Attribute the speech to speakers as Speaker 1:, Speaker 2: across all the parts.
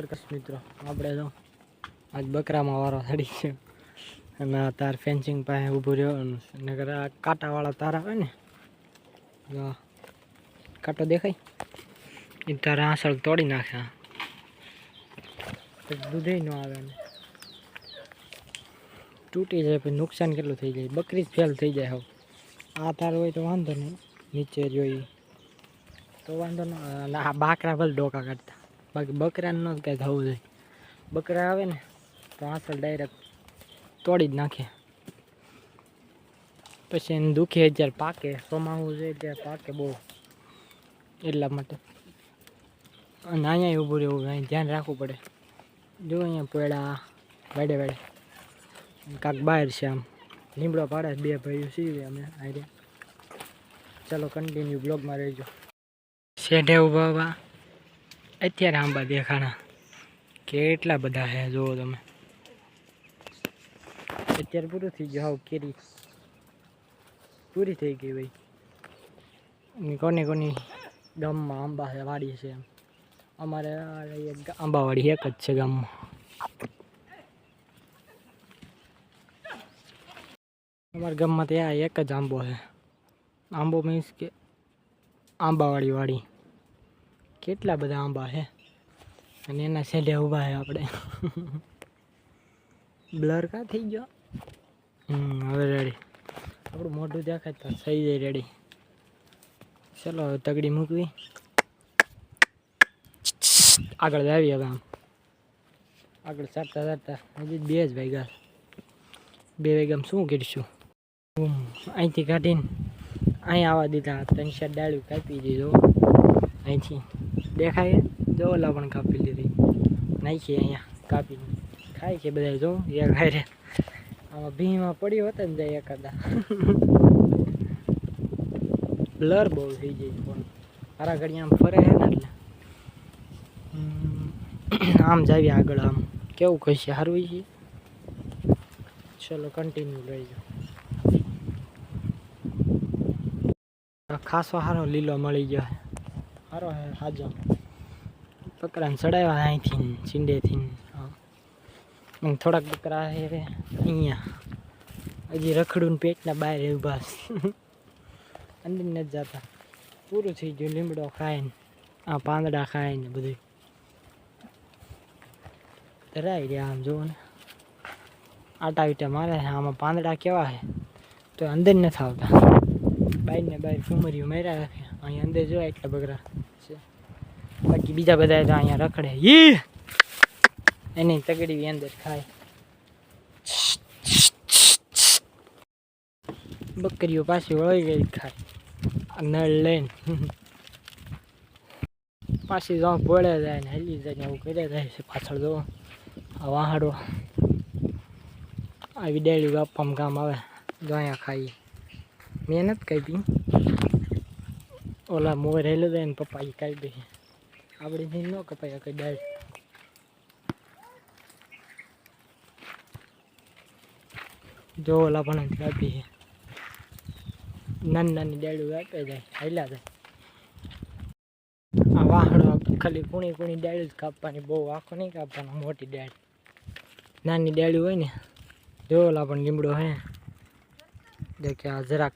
Speaker 1: દ્વારકા મિત્રો આપણે તો આજ બકરામાં વારો થડી છે અને તાર ફેન્સિંગ પાસે ઊભો રહ્યો નગર આ કાંટાવાળા તાર આવે ને કાંટો દેખાય એ તારા આસળ તોડી નાખે દૂધે ન આવે ને તૂટી જાય પછી નુકસાન કેટલું થઈ જાય બકરી જ ફેલ થઈ જાય હવે આ તાર હોય તો વાંધો નહીં નીચે જોઈ તો વાંધો ન આ બાકરા ભલે ડોકા કાઢતા બાકી બકરાને ન કાંઈ થવું જોઈએ બકરા આવે ને તો આસળ ડાયરેક્ટ તોડી જ નાખે પછી એને દુખે જ્યારે પાકે સોમાવું છે ત્યારે પાકે બહુ એટલા માટે અને અહીંયા ઊભું રહેવું અહીં ધ્યાન રાખવું પડે જો અહીંયા પોયડા વાડે વાડે કાંક બહાર છે આમ લીમડો પાડે બે ભાઈઓ સીવે અમે આરે ચાલો કન્ટિન્યુ બ્લોગમાં રહેજો શેઢે ઊભા ઊભા અત્યારે આંબા દેખાણા કેટલા બધા છે જુઓ તમે અત્યારે પૂરું થઈ ગયું હાવ કેરી પૂરી થઈ ગઈ ભાઈ કોની કોની ગામમાં આંબા છે વાડી છે એમ અમારે આંબાવાડી એક જ છે ગામમાં અમારા ગામમાં ત્યાં એક જ આંબો છે આંબો મીન્સ કે આંબાવાળી વાડી કેટલા બધા આંબા છે અને એના છેડે ઊભા છે આપણે બ્લર કા થઈ ગયો હવે રેડી આપણું મોઢું દેખાય તો થઈ જાય રેડી ચલો હવે તગડી મૂકવી આગળ જ આવી હવે આમ આગળ ચારતા ચારતા હજી 2 જ વાગ્યા 2 વાગ્યામાં શું કરીશું અહીંથી કાઢીને અહીં આવવા દીધા 3-4 ડાળીઓ કાપી દીધો અહીંથી દેખાય જો ઓલા પણ કાપી લીધી નાખીએ અહીંયા કાપીને ખાય છે બધા જો એ ખાય રે આમાં ભીમાં પડ્યો હતો ને જાય એકાદા બ્લર બહુ થઈ જાય પણ સારા ઘડી આમ ફરે છે ને એટલે આમ જાવી આગળ આમ કેવું કહીશે સારું છે ચલો કન્ટિન્યુ રહેજો ખાસો સારો લીલો મળી ગયો સારો હે હાજો બકરાને ચડાવ્યા અહીંથી ચીંડેથી થોડાક બકરા છે અહીંયા હજી રખડું ને પેટના બહાર ઊભા અંદર નથી જતા પૂરું થઈ ગયું લીમડો ખાય ને આ પાંદડા ખાય ને બધું ધરાઈ રહ્યા આમ જુઓ ને આટા વીટા મારે છે આમાં પાંદડા કેવા છે તો અંદર નથી આવતા બહાર ને બહાર ફૂમરીઓ માર્યા રાખે અહીંયા અંદર જો એટલા બકરા છે બાકી બીજા બધા તો અહીંયા રખડે એની તગડી અંદર ખાય બકરીઓ પાછી વળી ગઈ ખાય નળ લઈને પાછી જો પોળે જાય ને હલી જાય ને એવું કર્યા જાય છે પાછળ જો આ વાહાડો આવી ડેલી આપવામાં કામ આવે જો અહીંયા ખાઈ મહેનત કાપી ઓલા મોર હેલું જાય ને પપ્પા એ કાપી આપણી ન કપાય કઈ ડાળ જો ઓલા પણ કાપી છે નાની નાની ડાળીઓ આપે જાય હાલ્યા જાય આ વાહડો ખાલી કુણી કુણી ડાળી જ કાપવાની બહુ આખો નહીં કાપવાનો મોટી ડાળી નાની ડાળી હોય ને જો ઓલા પણ લીમડો હે દેખે આ જરાક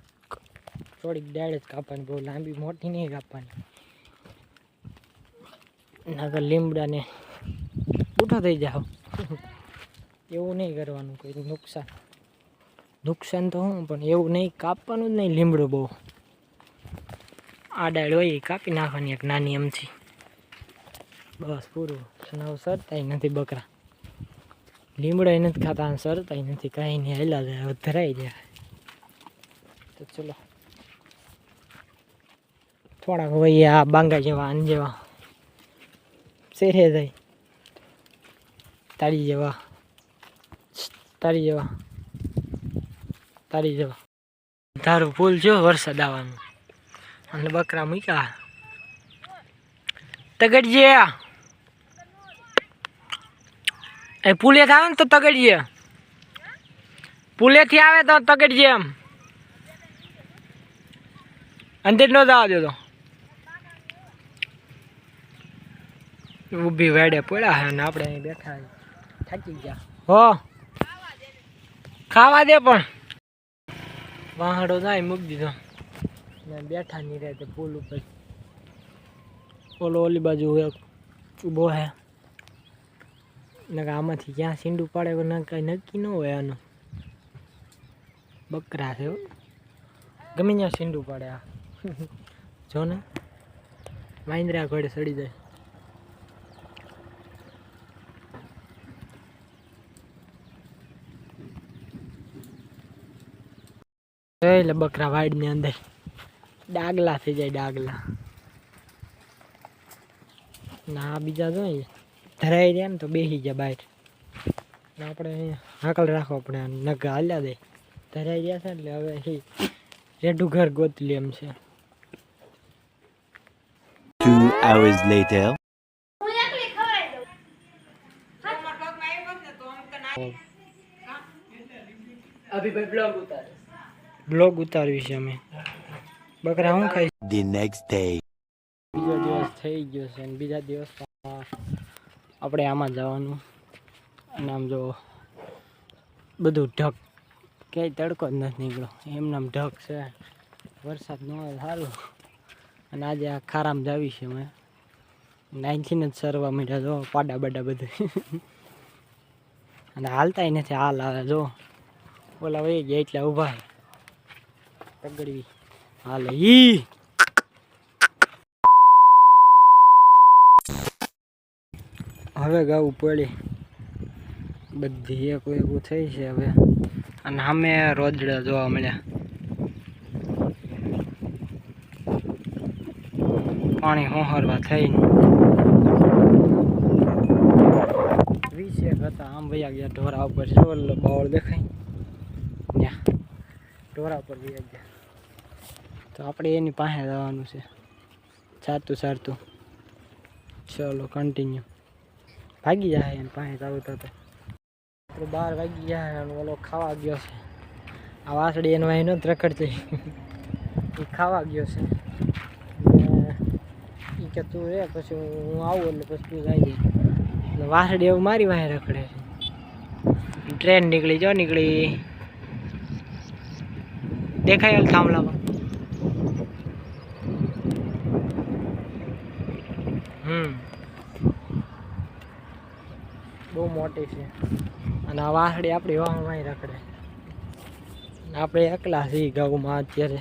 Speaker 1: થોડીક ડાળી જ કાપવાની બહુ લાંબી મોટી નહીં કાપવાની નગર લીમડાને ઉઠો થઈ જાવ એવું નહીં કરવાનું કોઈ નુકસાન તો હું પણ એવું નહીં કાપવાનું જ નહીં લીમડો બહુ આ ડાળ હોય કાપી નાખવાની એક નાની એમથી બસ પૂરું નવ સરતાય નથી બકરા લીમડા નથી ખાતા સરતાય નથી કાંઈ નહીં હેલા જાય હવે ધરાઈ જાય તો ચલો થોડાક હોય આ બાંગા જેવા આન જેવા શેરે જાય તારી જેવા ધારું ફૂલ જો વરસાદ આવવાનું અને બકરા મૂક્યા તગડજે એ પુલેથી આવે ને તો તગડજે પુલેથી આવે તો તગડજે એમ અંદર ન જવા દો તો ઊભી વાડે પડ્યા હે ને આપણે અહીં બેઠા થાકી ગયા હો ખાવા દે પણ વાહડો જાય મૂકી દીધો ને બેઠા નહીં રહે પુલ ઉપર ઓલો ઓલી બાજુ ઊભો હે ને આમાંથી ક્યાં સીંડું પાડે કઈ નક્કી ન હોય આનું બકરા છે ગમે ત્યાં સીંડું પાડે આ જો ને વાંદરા ઘોડે સડી જાય એટલે બકરા વાડ ની અંદર ડાગલા થઈ જાય ડાગલા ના બીજા જોઈએ ધરાઈ રહ્યા ને તો બેસી ગયા બહાર આપણે હાકલ રાખવો પડે નગ હાલ્યા દે ધરાઈ રહ્યા છે એટલે હવે રેડું ઘર ગોતલી એમ છે
Speaker 2: 2 hours later
Speaker 1: બ્લોગ ઉતારવી છે અમે બકરા શું ખાઈ
Speaker 2: the next day
Speaker 1: બીજો દિવસ થઈ ગયો છે અને બીજા દિવસ આપણે આમાં જવાનું અને આમ જો બધું ઢક ક્યાંય તડકો જ નથી નીકળ્યો એમનામ ઢક છે વરસાદ ન હોય સારું અને આજે આ ખારામાં જાવી છે મેં નાઈનથી જ સરવા મીઠા જો પાડા બાડા બધું અને હાલતાય નથી હાલ આવે જો ઓલા વહી ગયા એટલે ઊભા તગડવી હાલે ઈ હવે ગાવું પડે બધી એક એવું થઈ છે હવે અને સામે રોજડા જોવા મળ્યા પાણી હોહરવા થઈને 20 એક હતા આમ વયા ગયા ઢોરા ઉપર જો બાવળ દેખાય ત્યાં ઢોરા ઉપર વયા ગયા તો આપણે એની પાસે જવાનું છે ચારતું ચારતું ચલો કન્ટિન્યુ ભાગી જાય એને પાસે જવું તો આપણે 12 વાગી ગયા અને ઓલો ખાવા ગયો છે આ વાસળી એનો અહીં નથી રખડતી એ ખાવા ગયો છે એ કે તું રે પછી હું આવું એટલે પછી તું જાય એટલે વાસળી એવું મારી વાહે રખડે છે ટ્રેન નીકળી જો નીકળી દેખાય થાંભલામાં બહુ મોટી છે અને આ વાસળી આપણી વાહમાં રખડે આપણે એકલા છીએ ગામમાં અત્યારે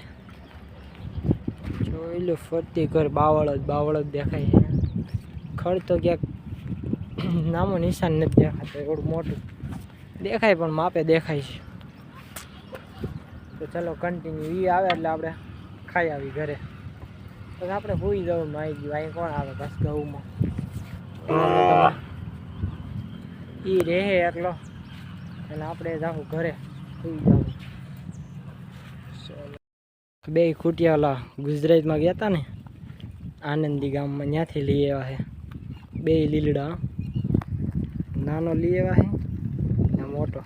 Speaker 1: જોઈ લો ફરતી ઘર બાવળ જ દેખાય છે ખડ તો ક્યાંક નામો નિશાન નથી દેખાતો એવડું મોટું દેખાય પણ માપે દેખાય છે તો ચલો કન્ટિન્યુ એ આવે એટલે આપણે ખાઈ આવી ઘરે પછી આપણે ભૂઈ જવું આવી ગયું અહીં કોણ આવે બસ ઘઉંમાં એ રહે એટલો અને આપણે જાવું ઘરે ભૂઈ જવું બે ખૂટિયા ઓલા ગુજરાતમાં ગયા હતા ને આનંદી ગામમાં ત્યાંથી લઈ આવ્યા છે બે લીલડા નાનો લઈ આવ્યા છે ને મોટો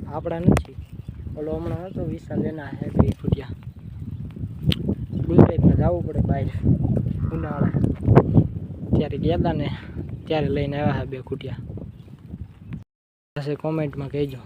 Speaker 1: આપણા નથી ઓલો હમણાં હતો વિશાલ લેના છે બે ખૂટિયા ગુજરાતમાં જવું પડે બહાર ઉનાળા ત્યારે ગયા હતા ને ત્યારે લઈને આવ્યા છે બે ખૂટિયા કોમેન્ટમાં કહેજો